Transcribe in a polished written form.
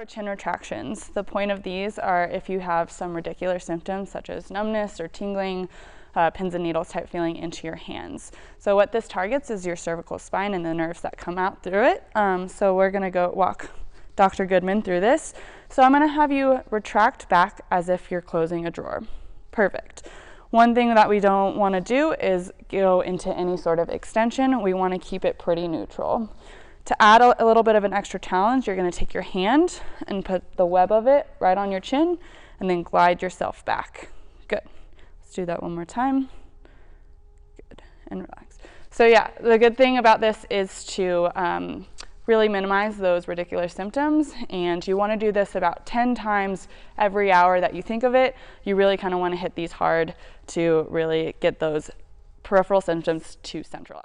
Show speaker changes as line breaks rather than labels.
Chin retractions. The point of these are if you have some radicular symptoms such as numbness or tingling, pins and needles type feeling into your hands. So what this targets is your cervical spine and the nerves that come out through it. So we're going to go walk Dr. Goodman through this. So I'm going to have you retract back as if you're closing a drawer. Perfect. One thing that we don't want to do is go into any sort of extension. We want to keep it pretty neutral. To add a little bit of an extra challenge, you're going to take your hand and put the web of it right on your chin and then glide yourself back. Good. Let's do that one more time. Good. And relax. So yeah, the good thing about this is to really minimize those radicular symptoms, and you want to do this about 10 times every hour that you think of it. You really kind of want to hit these hard to really get those peripheral symptoms to centralize.